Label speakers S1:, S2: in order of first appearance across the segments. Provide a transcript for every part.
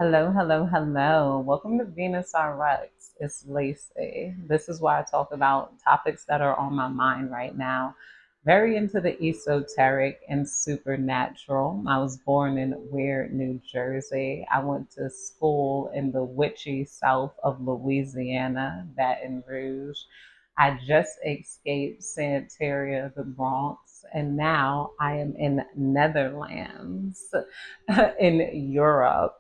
S1: Hello, hello, hello. Welcome to Venus RX. It's Lacey. This is why I talk about topics that are on my mind right now. Very into the esoteric and supernatural. I was born in Weir, New Jersey. I went to school in the witchy south of Louisiana, Baton Rouge. I just escaped Santeria, the Bronx, and now I am in Netherlands in Europe.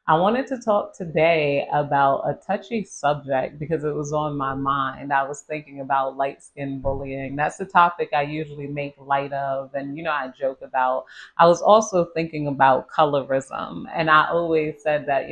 S1: I wanted to talk today about a touchy subject because it was on my mind. I was thinking about light skin bullying. That's the topic I usually make light of, and I joke about. I was also thinking about colorism, and I always said that,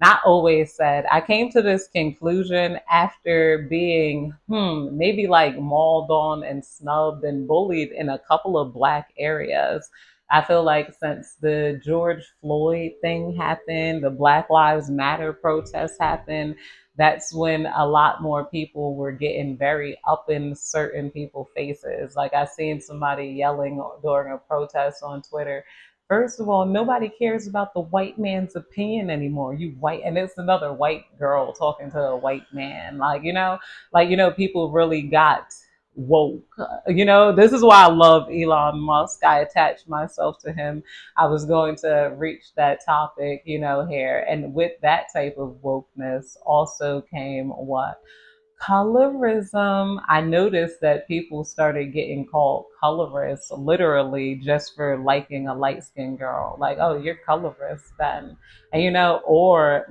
S1: not always said, I came to this conclusion after being, maybe like mauled on and snubbed and bullied in a couple of black areas. I feel like since the George Floyd thing happened, the Black Lives Matter protests happened, that's when a lot more people were getting very up in certain people's faces. Like I seen somebody yelling during a protest on Twitter. First of all, nobody cares about the white man's opinion anymore. You white, and it's another white girl talking to a white man. People really got woke. This is why I love Elon Musk. I attach myself to him. I was going to reach that topic, here. And with that type of wokeness also came what? Colorism. I noticed that people started getting called colorist literally just for liking a light skinned girl. Like, oh, you're colorist then. And, or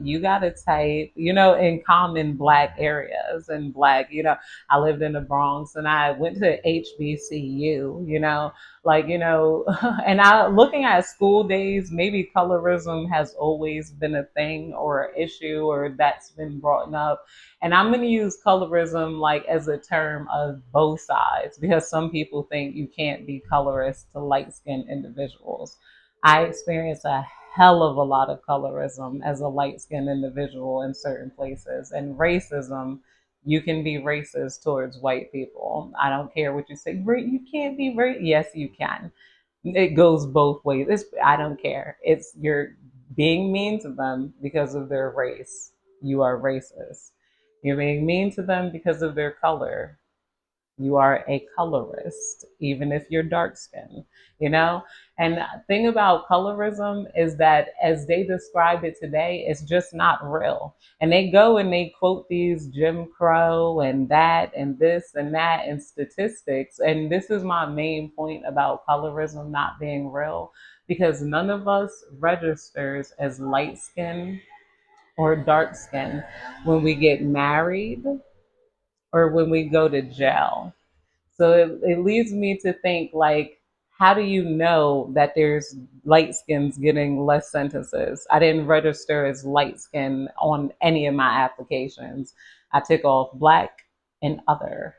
S1: you got a type, in common black areas and black, I lived in the Bronx and I went to HBCU, and I looking at school days, maybe colorism has always been a thing or an issue or that's been brought up, and I'm going to use colorism like as a term of both sides because some people think you can't be colorist to light skinned individuals. I experience a hell of a lot of colorism as a light skinned individual in certain places. And racism, you can be racist towards white people. I don't care what you say. You can't be racist. Yes, you can. It goes both ways. I don't care. It's you're being mean to them because of their race. You are racist. You're being mean to them because of their color. You are a colorist, even if you're dark skinned, you know? And the thing about colorism is that as they describe it today, it's just not real. And they go and they quote these Jim Crow and that and this and that and statistics. And this is my main point about colorism not being real because none of us registers as light skinned or dark skinned when we get married or when we go to jail. So it leads me to think like, how do you know that there's light skins getting less sentences? I didn't register as light skin on any of my applications. I took off black and other,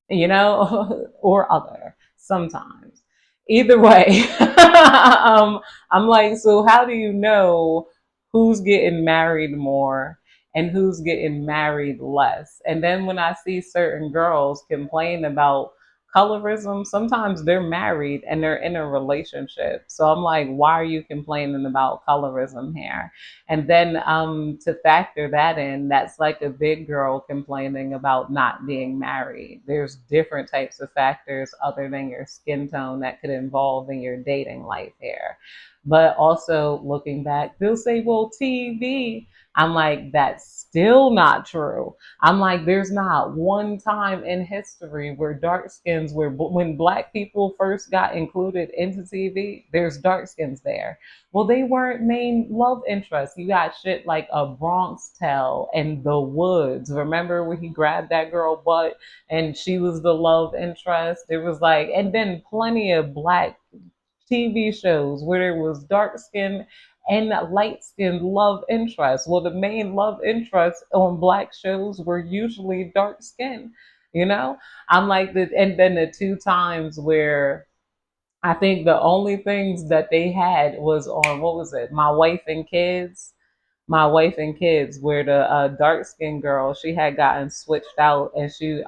S1: or other sometimes. Either way, I'm like, so how do you know who's getting married more and who's getting married less? And then when I see certain girls complain about colorism, sometimes they're married and they're in a relationship. So I'm like, why are you complaining about colorism here? And then to factor that in, that's like a big girl complaining about not being married. There's different types of factors other than your skin tone that could involve in your dating life here. But also looking back, they'll say, well, TV. I'm like, that's still not true. I'm like, there's not one time in history where dark skins, where when black people first got included into TV, there's dark skins there. Well, they weren't main love interests. You got shit like a Bronx Tale and The Woods. Remember when he grabbed that girl butt and she was the love interest? There was like, and then plenty of black TV shows where there was dark skin and light skinned love interest. Well, the main love interests on black shows were usually dark skin, you know? I'm like the and then the two times where I think the only things that they had was on what was it? My Wife and Kids. My Wife and Kids, where the dark skinned girl, she had gotten switched out and she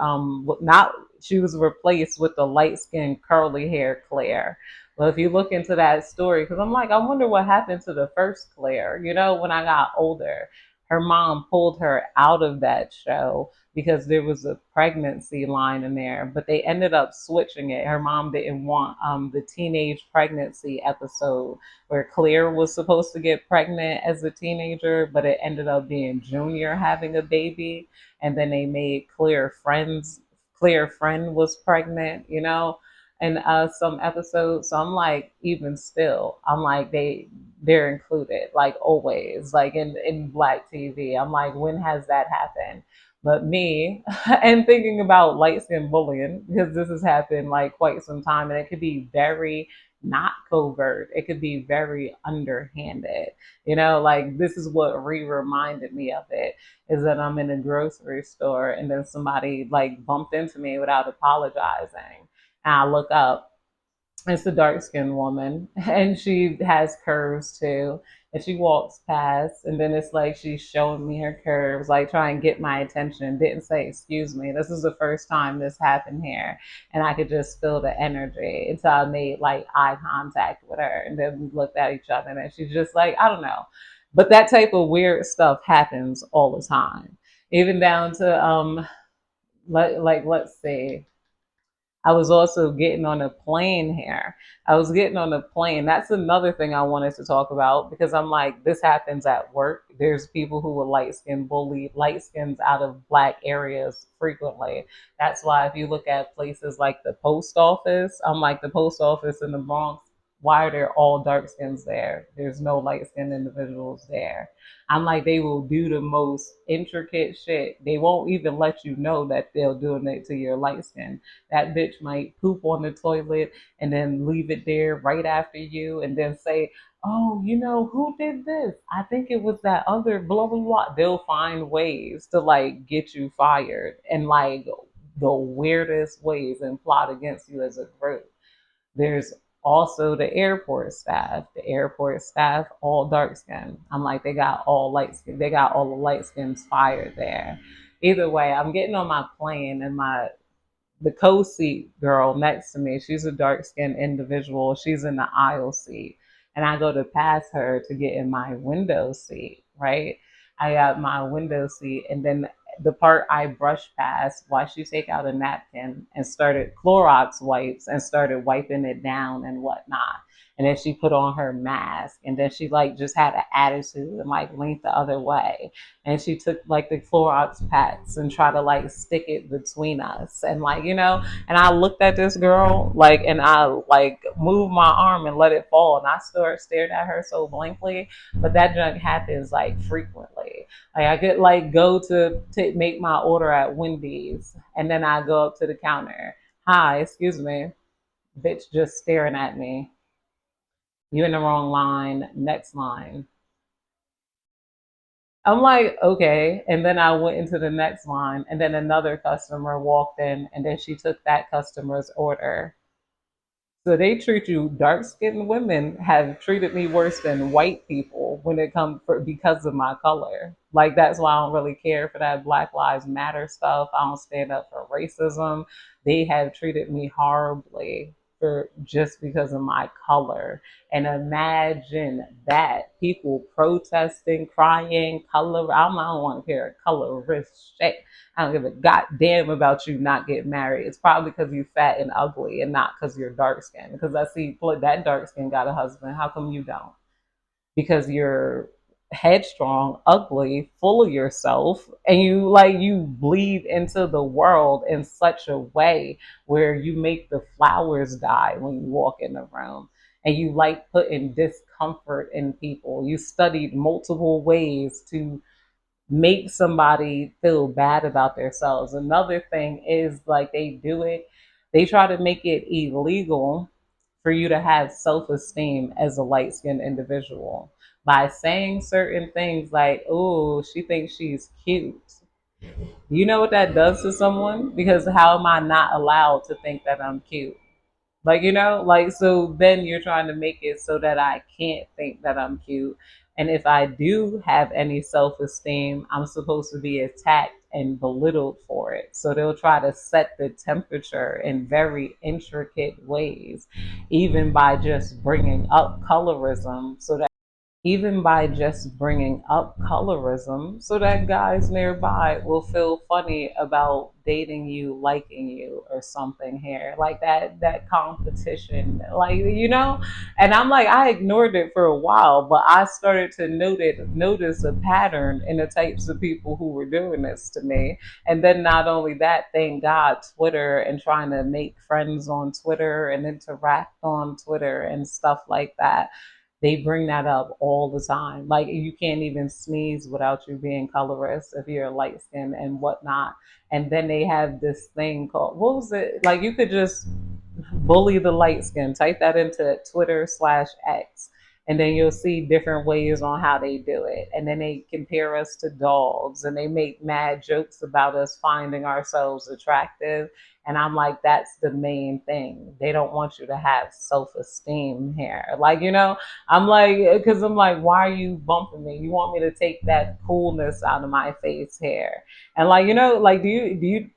S1: not she was replaced with the light skinned curly hair Claire. Well, if you look into that story, because I'm like, I wonder what happened to the first Claire. When I got older, her mom pulled her out of that show because there was a pregnancy line in there, but they ended up switching it. Her mom didn't want the teenage pregnancy episode where Claire was supposed to get pregnant as a teenager, but it ended up being Junior having a baby, and then they made Claire friend was pregnant. In some episodes. So I'm like, even still, I'm like they're included, like always, like in black TV. I'm like, when has that happened? But me, and thinking about light skin bullying, because this has happened like quite some time, and it could be very not covert. It could be very underhanded. Like this is what reminded me of it is that I'm in a grocery store and then somebody like bumped into me without apologizing. And I look up, it's a dark skinned woman, and she has curves too. And she walks past, and then it's like she's showing me her curves, like trying to get my attention. Didn't say, "Excuse me, this is the first time this happened here." And I could just feel the energy until I made like eye contact with her. And then we looked at each other, and she's just like, I don't know. But that type of weird stuff happens all the time, even down to, let's see. I was also getting on a plane here. I was getting on a plane. That's another thing I wanted to talk about because I'm like, this happens at work. There's people who will light skin bully light skins out of black areas frequently. That's why if you look at places like the post office, I'm like the post office in the Bronx, why are there all dark skins there? There's no light skinned individuals there. I'm like, they will do the most intricate shit. They won't even let you know that they're doing it to your light skin. That bitch might poop on the toilet and then leave it there right after you and then say, "Oh, who did this? I think it was that other blah, blah, blah." They'll find ways to like get you fired and like the weirdest ways and plot against you as a group. There's also the airport staff. The airport staff, all dark skin. I'm like, they got all light skin. They got all the light skins fired there. Either way, I'm getting on my plane and the co-seat girl next to me, she's a dark-skinned individual. She's in the aisle seat. And I go to pass her to get in my window seat, right? I got my window seat, and then the part I brushed past, why she take out a napkin and started Clorox wipes and started wiping it down and whatnot. And then she put on her mask, and then she like just had an attitude and like leaned the other way, and she took like the Clorox packs and tried to like stick it between us, and and I looked at this girl like, and I like moved my arm and let it fall, and I stared at her so blankly. But that junk happens like frequently. Like I could like go to make my order at Wendy's, and then I go up to the counter. "Hi, excuse me." Bitch just staring at me. "You in the wrong line. Next line." I'm like, okay. And then I went into the next line, and then another customer walked in, and then she took that customer's order. So they treat you, dark skinned women have treated me worse than white people when it comes for because of my color. Like that's why I don't really care for that Black Lives Matter stuff. I don't stand up for racism. They have treated me horribly for just because of my color. And imagine that people protesting, crying, color. I don't want to hear a colorist shit. I don't give a goddamn about you not getting married. It's probably because you fat and ugly and not because you're dark skinned. Because I see that dark skin got a husband. How come you don't? Because you're headstrong, ugly, full of yourself, and you bleed into the world in such a way where you make the flowers die when you walk in the room. And you like putting discomfort in people. You studied multiple ways to make somebody feel bad about themselves. Another thing is like they try to make it illegal for you to have self esteem as a light skinned individual by saying certain things like, "Oh, she thinks she's cute." You know what that does to someone? Because how am I not allowed to think that I'm cute? So then you're trying to make it so that I can't think that I'm cute. And if I do have any self esteem, I'm supposed to be attacked and belittled for it. So they'll try to set the temperature in very intricate ways, even by just bringing up colorism so that even by just bringing up colorism so that guys nearby will feel funny about dating you, liking you or something here, like that competition, like, and I'm like, I ignored it for a while, but I started to notice a pattern in the types of people who were doing this to me. And then not only that, thank God, Twitter and trying to make friends on Twitter and interact on Twitter and stuff like that, they bring that up all the time. Like, you can't even sneeze without you being colorist if you're light skinned and whatnot. And then they have this thing called, what was it? Like, you could just bully the light skin. Type that into Twitter/X, and then you'll see different ways on how they do it. And then they compare us to dogs, and they make mad jokes about us finding ourselves attractive. And I'm like, that's the main thing. They don't want you to have self-esteem here. Like, I'm like, because I'm like, why are you bumping me? You want me to take that coolness out of my face here? And like, like, do you,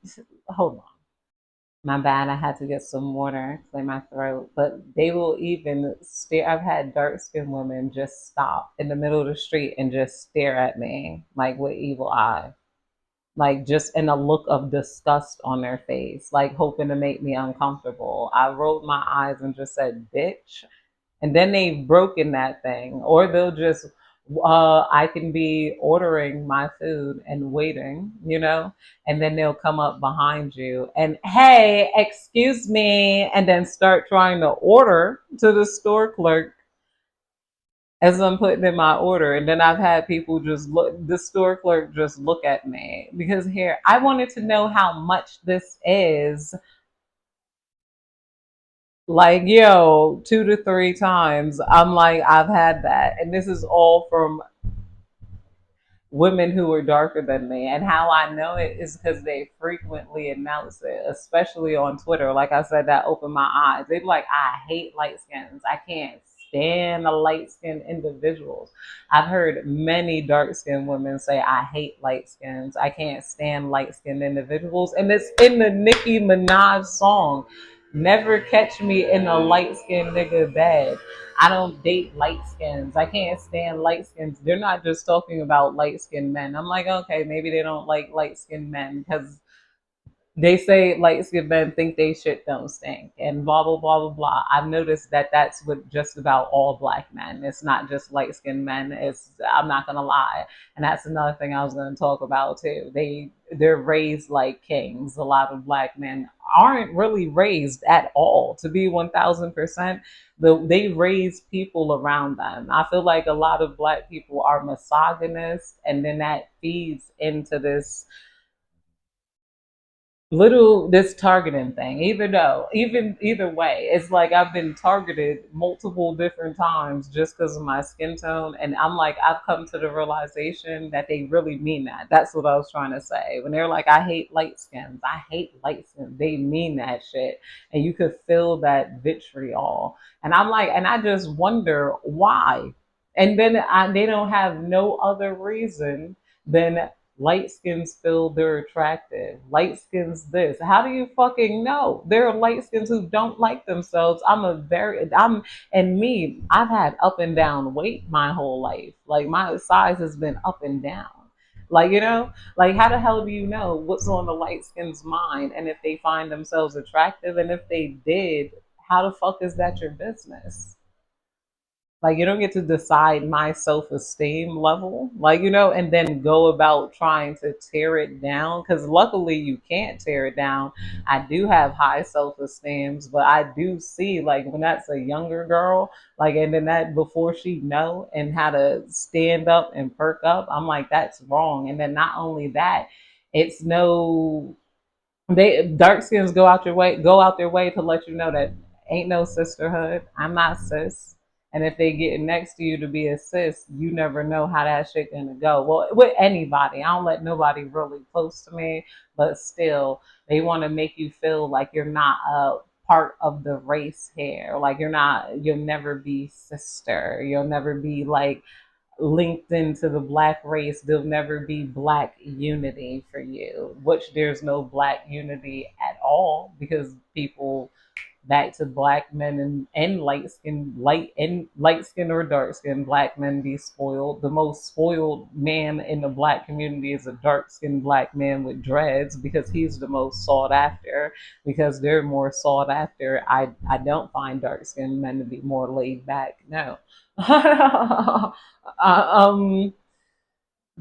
S1: hold on. My bad, I had to get some water, clear my throat. But they will even stare. I've had dark skinned women just stop in the middle of the street and just stare at me like with evil eye. Like, just in a look of disgust on their face, like hoping to make me uncomfortable. I rolled my eyes and just said, bitch. And then they've broken that thing. Or they'll just, I can be ordering my food and waiting, and then they'll come up behind you and, hey, excuse me, and then start trying to order to the store clerk as I'm putting in my order. And then I've had people just look, the store clerk just look at me because here, I wanted to know how much this is. Like, yo, 2 to 3 times. I'm like, I've had that. And this is all from women who are darker than me. And how I know it is because they frequently announce it, especially on Twitter. Like I said, that opened my eyes. They're like, I hate light skins. I can't stand the light skinned individuals. I've heard many dark skinned women say, I hate light skins. I can't stand light skinned individuals. And it's in the Nicki Minaj song. Never catch me in a light skinned nigga bed. I don't date light skins. I can't stand light skins. They're not just talking about light skinned men. I'm like, okay, maybe they don't like light skinned men because they say light skinned men think they shit don't stink and blah blah blah blah blah. I've noticed that that's with just about all black men. It's not just light skinned men. It's, I'm not gonna lie, and that's another thing I was gonna talk about too. They're raised like kings. A lot of black men aren't really raised at all to be 1,000%. They raise people around them. I feel like a lot of black people are misogynist, and then that feeds into this little, this targeting thing. Even though, even either way, it's like I've been targeted multiple different times just because of my skin tone. And I'm like, I've come to the realization that they really mean that. That's what I was trying to say when they're like, I hate light skins. I hate light skins. They mean that shit. And you could feel that vitriol. And I'm like, and I just wonder why. And then they don't have no other reason than light skins feel they're attractive. Light skins this. How do you fucking know? There are light skins who don't like themselves. And me, I've had up and down weight my whole life. Like, my size has been up and down. Like, like, how the hell do you know what's on the light skin's mind and if they find themselves attractive? And if they did, how the fuck is that your business? Like, you don't get to decide my self-esteem level, like, and then go about trying to tear it down. Because luckily you can't tear it down. I do have high self-esteems, but I do see, like, when that's a younger girl, like, and then that before she know and how to stand up and perk up, I'm like, that's wrong. And then not only that, it's no, they dark skins go out their way to let you know that ain't no sisterhood. I'm not sis. And if they get next to you to be a sis, you never know how that shit gonna go. Well, with anybody, I don't let nobody really close to me, but still, they want to make you feel like you're not a part of the race here. Like, you'll never be sister. You'll never be like linked into the black race, there'll never be black unity for you, which there's no black unity at all because people back to black men and light skin or dark skin black men be spoiled. The most spoiled man in the black community is a dark skinned black man with dreads because he's the most sought after because they're more sought after. I don't find dark skinned men to be more laid back. No. um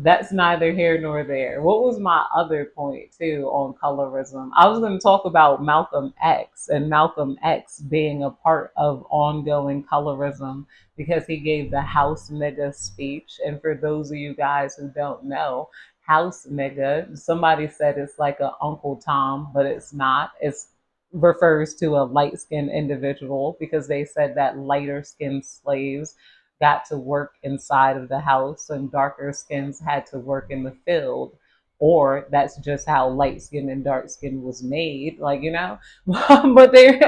S1: that's neither here nor there. What was my other point too on colorism? I was going to talk about Malcolm X and Malcolm X being a part of ongoing colorism because he gave the House Nigga speech. And for those of you guys who don't know, House Nigga, somebody said it's like a Uncle Tom, but it's not. It's refers to a light skinned individual because they said that lighter skinned slaves got to work inside of the house and darker skins had to work in the field, or that's just how light skin and dark skin was made, like, you know. But they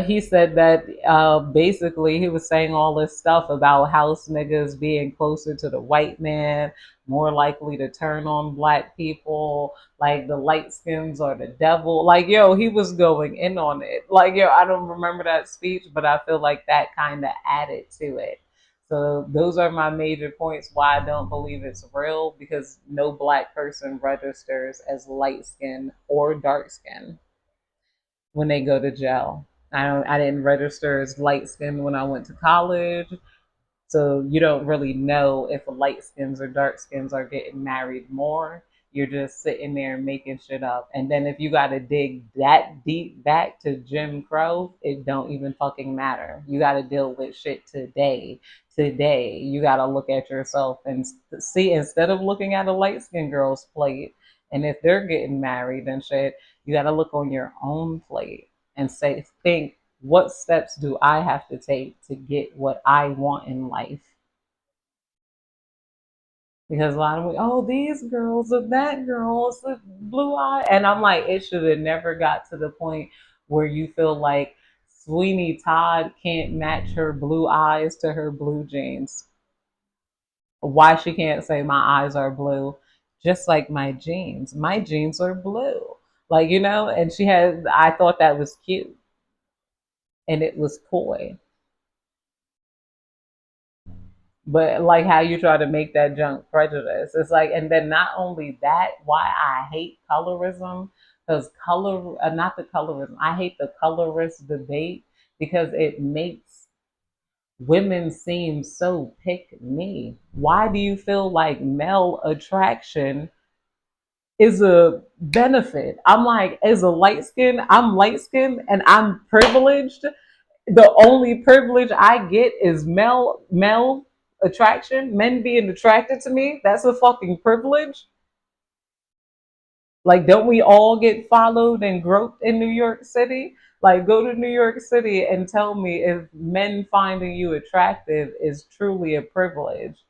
S1: he said that basically he was saying all this stuff about house niggas being closer to the white man, more likely to turn on black people, like the light skins are the devil. Like, yo, he was going in on it. Like, yo, I don't remember that speech, but I feel like that kind of added to it. So those are my major points why I don't believe it's real because no black person registers as light skin or dark skin when they go to jail. I didn't register as light skinned when I went to college. So you don't really know if light skins or dark skins are getting married more. You're just sitting there making shit up. And then if you gotta dig that deep back to Jim Crow, it don't even fucking matter. You gotta deal with shit today. Today, you gotta look at yourself and see, instead of looking at a light skinned girl's plate, and if they're getting married and shit, you gotta look on your own plate and say, think, what steps do I have to take to get what I want in life? Because a lot of me, oh, these girls or that girl's with blue eye, and I'm like, it should have never got to the point where you feel like Sweeney Todd can't match her blue eyes to her blue jeans. Why she can't say my eyes are blue, just like my jeans. My jeans are blue, like, you know. And she had, I thought that was cute, and it was coy. But like how you try to make that junk prejudice, it's like, and then not only that, why I hate colorism, because not the colorism, I hate the colorist debate because it makes women seem so pick me. Why do you feel like male attraction is a benefit? I'm like, as a light skin, I'm light skinned and I'm privileged. The only privilege I get is male attraction, men being attracted to me. That's a fucking privilege. Like, don't we all get followed and groped in New York City? Like, go to New York City and tell me if men finding you attractive is truly a privilege,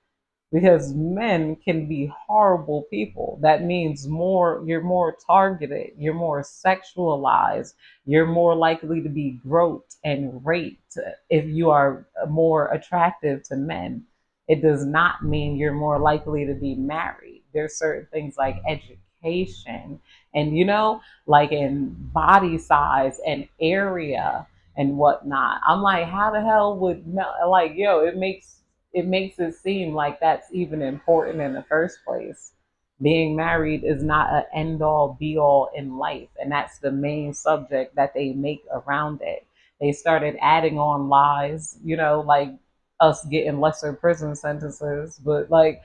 S1: because men can be horrible people. That means more, you're more targeted, you're more sexualized, you're more likely to be groped and raped if you are more attractive to men. It does not mean you're more likely to be married. There's certain things like education and, you know, like in body size and area and whatnot. I'm like, how the hell would, like, yo, it makes it seem like that's even important in the first place. Being married is not an end all be all in life, and that's the main subject that they make around it. They started adding on lies, you know, like us getting lesser prison sentences, but like,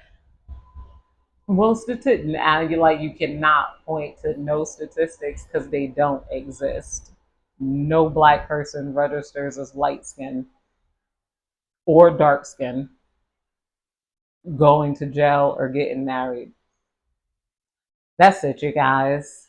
S1: well, now you, like, you cannot point to no statistics because they don't exist. No black person registers as light skin or dark skin going to jail or getting married. That's it, you guys.